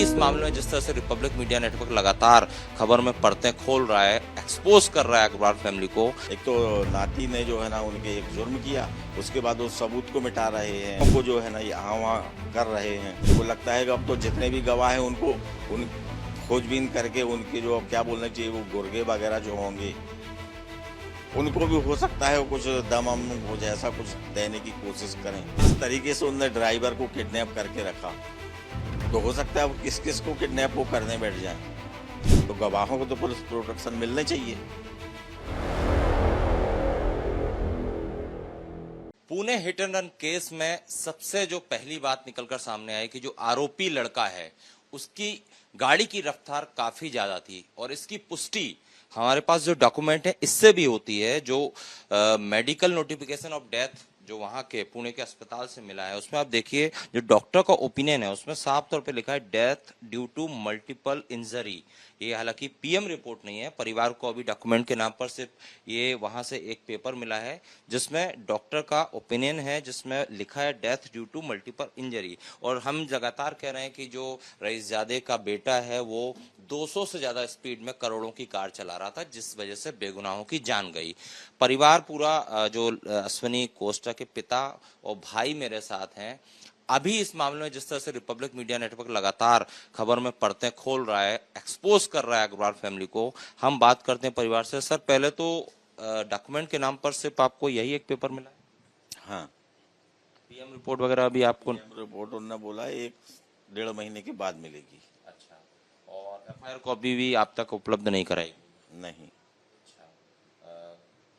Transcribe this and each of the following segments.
इस मामले में जिस तरह से रिपब्लिक मीडिया नेटवर्क लगातार खबर में परतें खोल रहा है, एक्सपोज कर रहा है अग्रवाल फैमिली को। एक तो नाती ने जो है ना उनके एक जुर्म किया, उसके बाद वो सबूत को मिटा रहे हैं, उनको जो है ना यहाँ वहाँ कर रहे हैं। मुझे लगता है कि अब तो जितने भी गवाह हैं उनको उन खोजबीन करके उनके जो अब क्या बोलना चाहिए वो गुर्गे वगैरह जो होंगे उनको भी हो सकता है वो कुछ दम हो जैसा कुछ देने की कोशिश करें। इस तरीके से उनने ड्राइवर को किडनैप करके रखा तो हो सकता है वो किस किस को किडनैप वो करने बैठ जाए। तो गवाहों को तो पुलिस प्रोटेक्शन मिलने चाहिए। Pune hit and run case में सबसे जो पहली बात निकलकर सामने आई कि जो आरोपी लड़का है उसकी गाड़ी की रफ्तार काफी ज्यादा थी और इसकी पुष्टि हमारे पास जो डॉक्यूमेंट है इससे भी होती है। जो मेडिकल नोटिफिकेशन ऑफ डेथ जो वहां के पुणे के अस्पताल से मिला है उसमें आप देखिए जो डॉक्टर का ओपिनियन है उसमें साफ तौर पे लिखा है death due to multiple injury. ये हालांकि पीएम रिपोर्ट नहीं है, परिवार को अभी डॉक्यूमेंट के नाम पर सिर्फ ये वहां से एक पेपर मिला है जिसमें डॉक्टर का ओपिनियन है जिसमें लिखा है death due to multiple injury. और हम लगातार कह रहे हैं कि जो रईसजादे का बेटा है वो 200 से ज्यादा स्पीड में करोड़ों की कार चला रहा था जिस वजह से बेगुनाहों की जान गई। परिवार पूरा जो अश्विनी कोस्टा के पिता और भाई मेरे साथ हैं। अभी इस मामले में जिस तरह से रिपब्लिक मीडिया नेटवर्क लगातार खबर में परतें खोल रहा है, एक्सपोज कर रहा है अग्रवाल फैमिली को, हम बात करते हैं परिवार से। सर पहले तो डॉक्यूमेंट के नाम पर सिर्फ आपको यही एक पेपर मिला है? हाँ, पीएम रिपोर्ट वगैरह अभी आपको? रिपोर्ट उन्होंने बोला 1-1.5 महीने के बाद मिलेगी। अच्छा, और एफआईआर कॉपी भी आप तक उपलब्ध नहीं कराई? नहीं।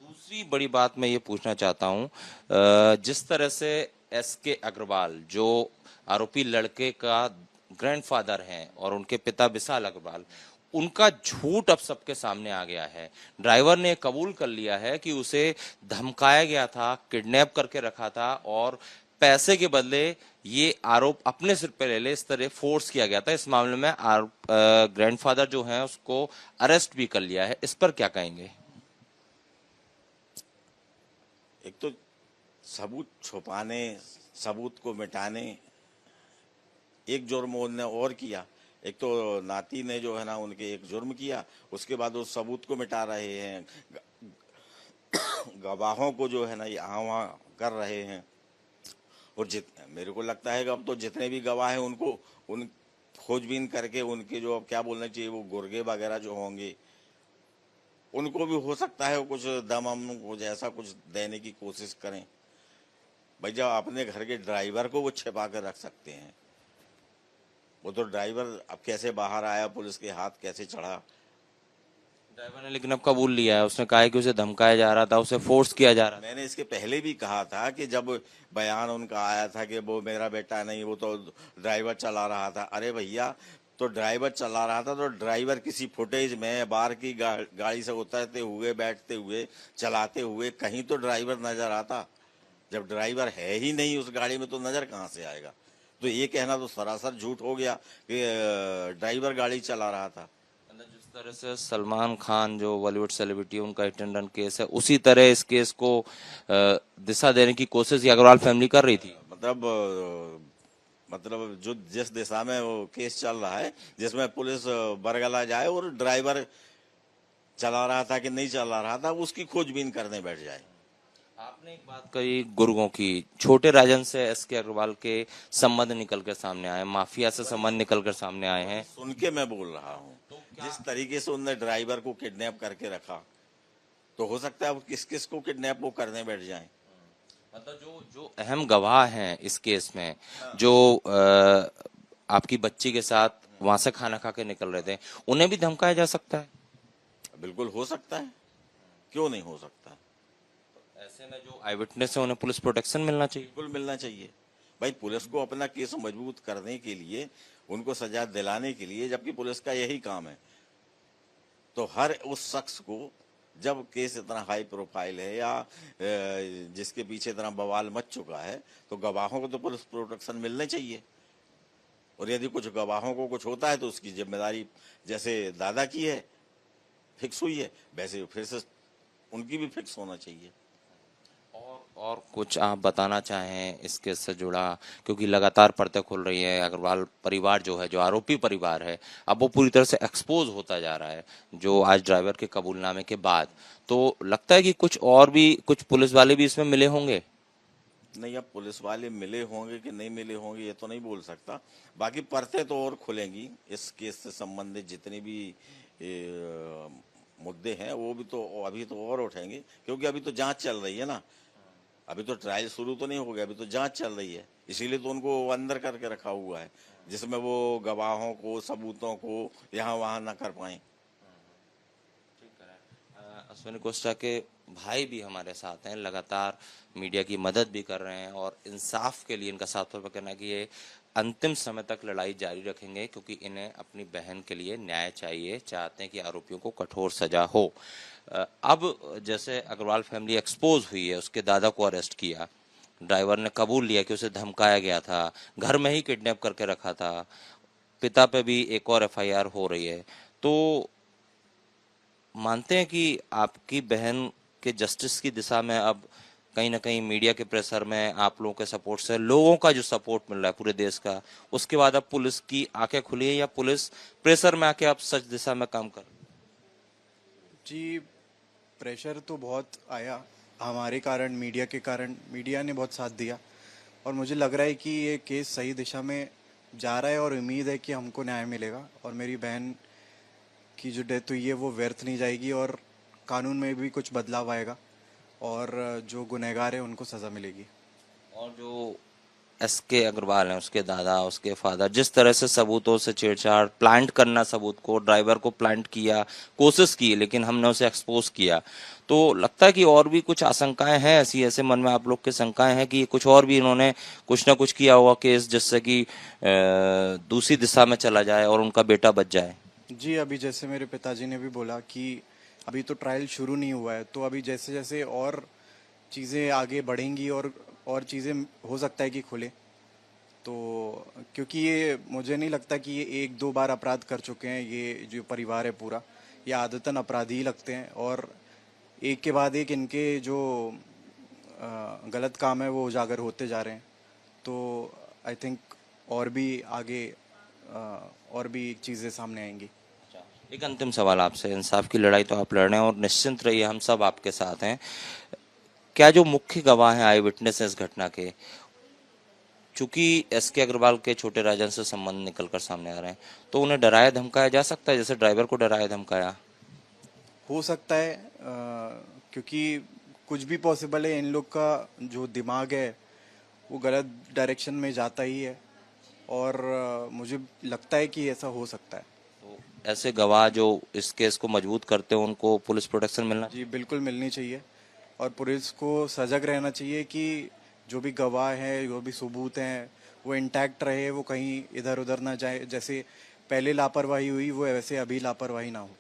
दूसरी बड़ी बात मैं ये पूछना चाहता हूँ, जिस तरह से एसके अग्रवाल जो आरोपी लड़के का ग्रैंडफादर हैं और उनके पिता विशाल अग्रवाल, उनका झूठ अब सबके सामने आ गया है। ड्राइवर ने कबूल कर लिया है कि उसे धमकाया गया था, किडनैप करके रखा था और पैसे के बदले ये आरोप अपने सिर पे ले ले इस तरह फोर्स किया गया था। इस मामले में ग्रैंडफादर जो है उसको अरेस्ट भी कर लिया है। इस पर क्या कहेंगे? एक तो सबूत छुपाने, सबूत को मिटाने, एक जुर्म उन्होंने और किया। एक तो नाती ने जो है ना उनके एक जुर्म किया, उसके बाद वो सबूत को मिटा रहे हैं, गवाहों को जो है ना यहाँ वहाँ कर रहे हैं। और मेरे को लगता है कि अब तो जितने भी गवाह हैं उनको उन खोजबीन करके उनके जो अब क्या बोलना चाहिए वो गुर्गे वगैरह जो होंगे उनको भी हो सकता है वो कुछ दम हो जैसा कुछ देने की कोशिश करें। भाई जब अपने घर के ड्राइवर को वो छिपा कर रख सकते हैं, वो तो ड्राइवर अब कैसे बाहर आया, पुलिस के हाथ कैसे चढ़ा? ड्राइवर ने लेकिन अब कबूल लिया है, उसने कहा है कि उसे धमकाया जा रहा था, उसे फोर्स किया जा रहा था। मैंने इसके पहले भी कहा था कि जब बयान उनका आया था कि वो मेरा बेटा नहीं, वो तो ड्राइवर चला रहा था। अरे भैया, तो ड्राइवर चला रहा था तो ड्राइवर किसी फुटेज में बाहर की गाड़ी से उतरते हुए, बैठते हुए, चलाते हुए कहीं तो ड्राइवर नजर आता। जब ड्राइवर है ही नहीं उस गाड़ी में तो नजर कहाँ से आएगा? तो ये कहना तो सरासर झूठ हो गया कि ड्राइवर गाड़ी चला रहा था। जिस तरह से सलमान खान जो बॉलीवुड सेलिब्रिटी है उनका हिट एंड रन केस है, उसी तरह इस केस को दिशा देने की कोशिश अग्रवाल फैमिली कर रही थी। मतलब जो जिस दिशा में वो केस चल रहा है, जिसमें पुलिस बरगला जाए और ड्राइवर चला रहा था कि नहीं चला रहा था उसकी खोजबीन करने बैठ जाए। आपने एक बात कही गुर्गों की, छोटे राजन से एसके अग्रवाल के संबंध निकल कर सामने आए, माफिया से संबंध निकल कर सामने आए हैं। सुन के मैं बोल रहा हूँ जिस तरीके से उनने ड्राइवर को किडनैप करके रखा तो हो सकता है किस किस को किडनैप वो करने बैठ जाए। मतलब जो जो अहम गवाह हैं इस केस में, जो आपकी बच्ची के साथ वहां से खाना खा के निकल रहे थे, उन्हें भी धमकाया जा सकता है? बिल्कुल हो सकता है, क्यों नहीं हो सकता? ऐसे में जो आई विटनेस है उन्हें पुलिस प्रोटेक्शन मिलना चाहिए। बिल्कुल मिलना चाहिए। भाई पुलिस को अपना केस मजबूत करने के लिए, उनको सजा दिलाने के लिए, जबकि पुलिस का यही काम है, तो हर उस शख्स को जब केस इतना हाई प्रोफाइल है या जिसके पीछे इतना बवाल मच चुका है तो गवाहों को तो पुलिस प्रोटेक्शन मिलना चाहिए। और यदि कुछ गवाहों को कुछ होता है तो उसकी जिम्मेदारी जैसे दादा की है, फिक्स हुई है, वैसे फिर से उनकी भी फिक्स होना चाहिए। और कुछ आप बताना चाहें इस केस से जुड़ा, क्योंकि लगातार परतें खुल रही हैं। अग्रवाल परिवार जो है, जो आरोपी परिवार है, अब वो पूरी तरह से एक्सपोज होता जा रहा है, जो आज ड्राइवर के कबूलनामे के बाद। तो लगता है कि कुछ और भी, कुछ पुलिस वाले भी इसमें मिले होंगे। नहीं, अब पुलिस वाले मिले होंगे कि नहीं मिले होंगे ये तो नहीं बोल सकता। बाकी परतें तो और खुलेंगी। इस केस से संबंधित जितने भी मुद्दे हैं वो भी तो अभी तो और उठेंगे, क्योंकि अभी तो जांच चल रही है ना। अभी तो ट्रायल शुरू तो नहीं हो गया, अभी तो जांच चल रही है। इसीलिए तो उनको अंदर करके रखा हुआ है, जिसमें वो गवाहों को, सबूतों को यहाँ वहाँ न कर पाए। अश्विनी कोष्टा के भाई भी हमारे साथ हैं, लगातार मीडिया की मदद भी कर रहे हैं और इंसाफ के लिए इनका साफ तौर पर कहना है कि ये अंतिम समय तक लड़ाई जारी रखेंगे, क्योंकि इन्हें अपनी बहन के लिए न्याय चाहिए, चाहते हैं कि आरोपियों को कठोर सजा हो। अब जैसे अग्रवाल फैमिली एक्सपोज हुई है, उसके दादा को अरेस्ट किया, ड्राइवर ने कबूल लिया कि उसे धमकाया गया था, घर में ही किडनैप करके रखा था, पिता पे भी एक और एफआईआर हो रही है। तो मानते हैं कि आपकी बहन के जस्टिस की दिशा में अब कहीं ना कहीं मीडिया के प्रेशर में, आप लोगों के सपोर्ट से, लोगों का जो सपोर्ट मिल रहा है पूरे देश का, उसके बाद अब पुलिस की आंखें खुली है, या पुलिस प्रेशर में आके अब सच दिशा में काम कर? जी, प्रेशर तो बहुत आया हमारे कारण, मीडिया के कारण। मीडिया ने बहुत साथ दिया और मुझे लग रहा है कि ये केस सही दिशा में जा रहा है और उम्मीद है कि हमको न्याय मिलेगा और मेरी बहन की जो डेथ हुई है वो व्यर्थ नहीं जाएगी और कानून में भी कुछ बदलाव आएगा और जो गुनहगार है उनको सज़ा मिलेगी। और जो एसके अग्रवाल हैं, उसके दादा, उसके फादर, जिस तरह से सबूतों से छेड़छाड़, प्लांट करना सबूत को, ड्राइवर को प्लांट किया, कोशिश की, लेकिन हमने उसे एक्सपोज किया, तो लगता है कि और भी कुछ आशंकाएं हैं ऐसी, ऐसे मन में आप लोग की शंकाएं हैं कि कुछ और भी इन्होंने कुछ ना कुछ किया होगा केस, जिससे कि दूसरी दिशा में चला जाए और उनका बेटा बच जाए। जी, अभी जैसे मेरे पिताजी ने भी बोला कि अभी तो ट्रायल शुरू नहीं हुआ है, तो अभी जैसे जैसे और चीज़ें आगे बढ़ेंगी और चीज़ें हो सकता है कि खुले। तो क्योंकि ये मुझे नहीं लगता कि ये एक दो बार अपराध कर चुके हैं, ये जो परिवार है पूरा, ये आदतन अपराधी ही लगते हैं और एक के बाद एक इनके जो गलत काम है वो उजागर होते जा रहे हैं। तो आई थिंक और भी आगे और भी चीज़ें सामने आएंगी। एक अंतिम सवाल आपसे, इंसाफ की लड़ाई तो आप लड़ रहे हैं और निश्चिंत रहिए, हम सब आपके साथ हैं। क्या जो मुख्य गवाह हैं, आई विटनेस इस घटना के, चूंकि एसके अग्रवाल के छोटे राजन से संबंध निकलकर सामने आ रहे हैं, तो उन्हें डराया धमकाया जा सकता है, जैसे ड्राइवर को डराया धमकाया? हो सकता है, क्योंकि कुछ भी पॉसिबल है। इन लोग का जो दिमाग है वो गलत डायरेक्शन में जाता ही है और मुझे लगता है कि ऐसा हो सकता है। तो ऐसे गवाह जो इस केस को मजबूत करते हैं, उनको पुलिस प्रोटेक्शन मिलना? जी, बिल्कुल मिलनी चाहिए और पुलिस को सजग रहना चाहिए कि जो भी गवाह है, जो भी सबूत हैं, वो इंटैक्ट रहे, वो कहीं इधर उधर ना जाए। जैसे पहले लापरवाही हुई वो वैसे अभी लापरवाही ना हो।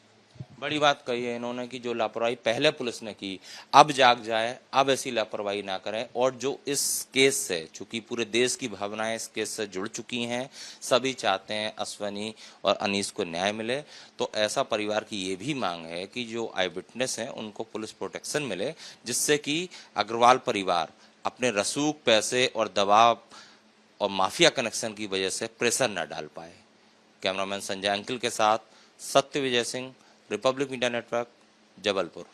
बड़ी बात कही है इन्होंने कि जो लापरवाही पहले पुलिस ने की, अब जाग जाए, अब ऐसी लापरवाही ना करें। और जो इस केस से, चूंकि पूरे देश की भावनाएं इस केस से जुड़ चुकी हैं, सभी चाहते हैं अश्वनी और अनीस को न्याय मिले, तो ऐसा परिवार की ये भी मांग है कि जो आई विटनेस हैं उनको पुलिस प्रोटेक्शन मिले, जिससे कि अग्रवाल परिवार अपने रसूख, पैसे और दबाव और माफिया कनेक्शन की वजह से प्रेशर न डाल पाए। कैमरामैन संजय अंकिल के साथ Satya Vijay Singh, Republic Media Network, Jabalpur.